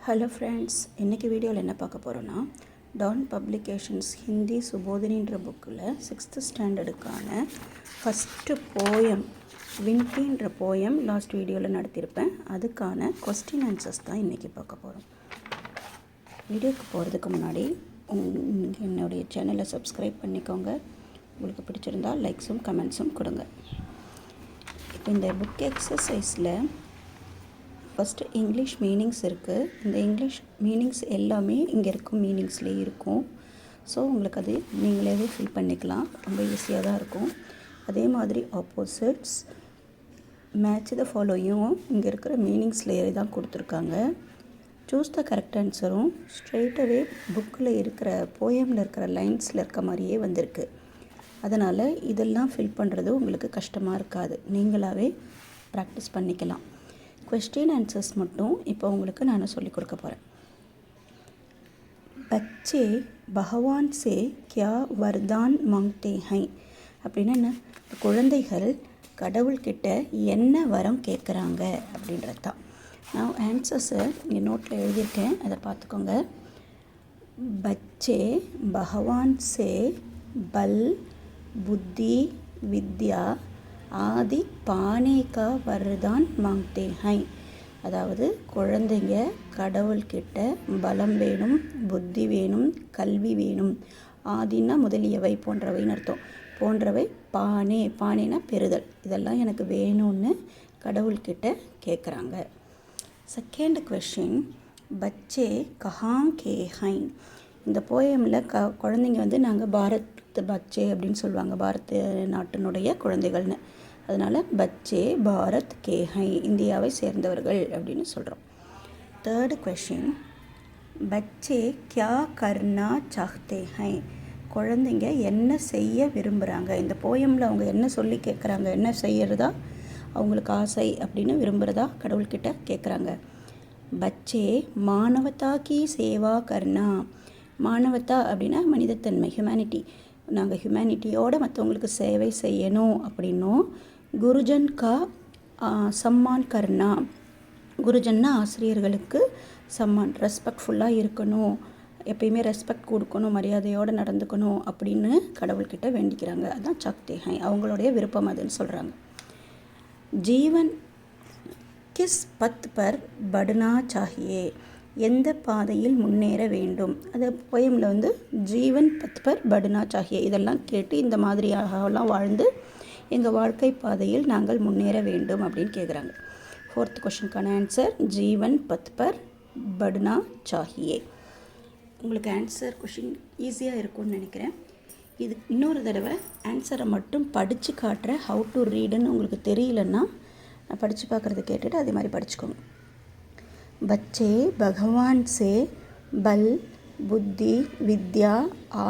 Hello friends, இன்றைக்கி வீடியோவில் என்ன பார்க்க போகிறோன்னா டான் பப்ளிகேஷன்ஸ் ஹிந்தி சுபோதினின்ற புக்கில் 6th ஸ்டாண்டர்டுக்கான ஃபஸ்ட்டு போயம் வின்டின்ற போயம் லாஸ்ட் வீடியோவில் நடத்தியிருப்பேன். அதுக்கான கொஸ்டின் ஆன்சர்ஸ் தான் இன்றைக்கி பார்க்க போகிறோம். வீடியோக்கு போகிறதுக்கு முன்னாடி என்னுடைய சேனலை சப்ஸ்கிரைப் பண்ணிக்கோங்க. உங்களுக்கு பிடிச்சிருந்தால் லைக்ஸும் கமெண்ட்ஸும் கொடுங்க. இப்போ இந்த புக் எக்ஸசைஸில் ஃபஸ்ட்டு இங்கிலீஷ் மீனிங்ஸ் இருக்குது. இந்த இங்கிலீஷ் மீனிங்ஸ் எல்லாமே இங்கே இருக்கும் மீனிங்ஸ்லேயே இருக்கும். ஸோ உங்களுக்கு அது நீங்களே ஃபில் பண்ணிக்கலாம். ரொம்ப ஈஸியாக தான் இருக்கும். அதே மாதிரி ஆப்போசிட்ஸ் மேட்ச் த ஃபாலோயும் இங்கே இருக்கிற மீனிங்ஸ்லேயே தான் கொடுத்துருக்காங்க. சூஸ் த கரெக்ட் ஆன்சரும் ஸ்ட்ரெயிட்டாகவே புக்கில் இருக்கிற போயமில் இருக்கிற லைன்ஸில் இருக்க மாதிரியே வந்திருக்கு. அதனால் இதெல்லாம் ஃபில் பண்ணுறது உங்களுக்கு கஷ்டமாக இருக்காது. நீங்களாகவே ப்ராக்டிஸ் பண்ணிக்கலாம். क्वेश्चन आंसर्स மட்டும் இப்போ உங்களுக்கு நான் சொல்லிக் கொடுக்க போகிறேன். बच्चे भगवान से क्या वरदान मांगते हैं அப்படின்னா என்ன? குழந்தைகள் கடவுள்கிட்ட என்ன வரம் கேட்குறாங்க அப்படின்றது தான். நான் ஆன்சர்ஸை இங்கே நோட்டில் எழுதியிருக்கேன், அதை பார்த்துக்கோங்க. बच्चे भगवान से बल बुद्धि विद्या ஆதி பானே கா வரதான் மாங்தே ஹை. அதாவது குழந்தைங்க கடவுள்கிட்ட பலம் வேணும், புத்தி வேணும், கல்வி வேணும். ஆதின்னா முதலியவை போன்றவைன்னு அர்த்தம். போன்றவை பானேனா பெறுதல். இதெல்லாம் எனக்கு வேணும்னு கடவுள்கிட்ட கேட்குறாங்க. செகண்ட் கொஷின், பச்சே கஹாங் கே ஹை. இந்த போயமில் குழந்தைங்க நாங்கள் பாரத் பச்சே அப்படின்னு சொல்லுவாங்க, பாரத நாட்டினுடைய குழந்தைகள்னு. அதனால் பச்சே பாரத் கே ஹை, இந்தியாவை சேர்ந்தவர்கள் அப்படின்னு சொல்கிறோம். தேர்டு கொஷின், பச்சே கியா கர்னா சாஹ்தே ஹை. குழந்தைங்க என்ன செய்ய விரும்புகிறாங்க? இந்த போயமில் அவங்க என்ன சொல்லி கேட்குறாங்க, என்ன செய்யறதா அவங்களுக்கு ஆசை அப்படின்னு விரும்புகிறதா கடவுள்கிட்ட கேட்குறாங்க. பச்சே மானவதா கி சேவா கர்னா. மானவதா அப்படின்னா மனிதத்தன்மை, ஹியூமனிட்டி. நாங்கள் ஹியூமனிட்டியோடு மற்றவங்களுக்கு சேவை செய்யணும் அப்படின்னும். குருஜன் கா சம்மான் கர்னா. குருஜன்னா ஆசிரியர்களுக்கு சம்மான், ரெஸ்பெக்ட்ஃபுல்லாக இருக்கணும், எப்பயுமே ரெஸ்பெக்ட் கொடுக்கணும், மரியாதையோடு நடந்துக்கணும் அப்படின்னு கடவுள்கிட்ட வேண்டிக்கிறாங்க. அதுதான் சாஹ்தே ஹை, அவங்களுடைய விருப்பம் அதுன்னு சொல்கிறாங்க. ஜீவன் கிஸ் பத் பர் பட்னா சாஹியே. எந்த பாதையில் முன்னேற வேண்டும்? அது போயமில் ஜீவன் பத் பர் பட்னா சாஹியே இதெல்லாம் கேட்டு இந்த மாதிரியாகலாம் வாழ்ந்து எங்கள் வாழ்க்கை பாதையில் நாங்கள் முன்னேற வேண்டும் அப்படின்னு கேட்குறாங்க. ஃபோர்த் கொஷனுக்கான ஆன்சர் ஜீவன் பத் பர் பட்னா சாஹியே. உங்களுக்கு ஆன்சர் கொஷின் ஈஸியாக இருக்கும்னு நினைக்கிறேன். இது இன்னொரு தடவை ஆன்சரை மட்டும் படித்து காட்டுறேன். ஹவு டு ரீடுன்னு உங்களுக்கு தெரியலன்னா படித்து பார்க்குறது கேட்டுட்டு அதே மாதிரி படிச்சுக்கோங்க. बच्चे भगवान से बल बुद्धि विद्या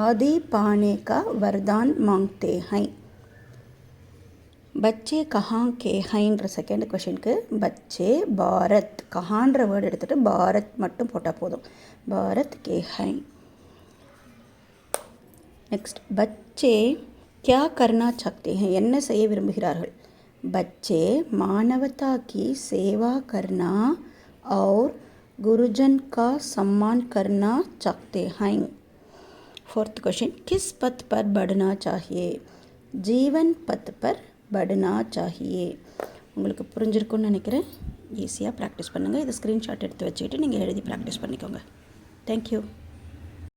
आदि पाने का वरदान मांगते हैं. बच्चे कहाँ के हैன்ற செகண்ட் கொஷனுக்கு பச்சே பாரத், கஹான்ற வேர்டு எடுத்துகிட்டு பாரத் மட்டும் போட்டால் போதும். Bharat K high. நெக்ஸ்ட், பச்சே क्या करना चाहते हैं. என்ன செய்ய விரும்புகிறார்கள்? बच्चे मानवता की सेवा करना और गुरुजन का सम्मान करना चाहते हैं. फोर्थ क्वेश्चन, किस पथ पर बढ़ना चाहिए? जीवन पथ पर बढ़ना चाहिए. உங்களுக்கு புரிஞ்சிருக்கும்னு நினைக்கிறேன். ஈஸியாக ப்ராக்டிஸ் பண்ணுங்கள். இதை ஸ்க்ரீன்ஷாட் எடுத்து வச்சுக்கிட்டு நீங்கள் எழுதி ப்ராக்டிஸ் பண்ணிக்கோங்க. தேங்க்யூ.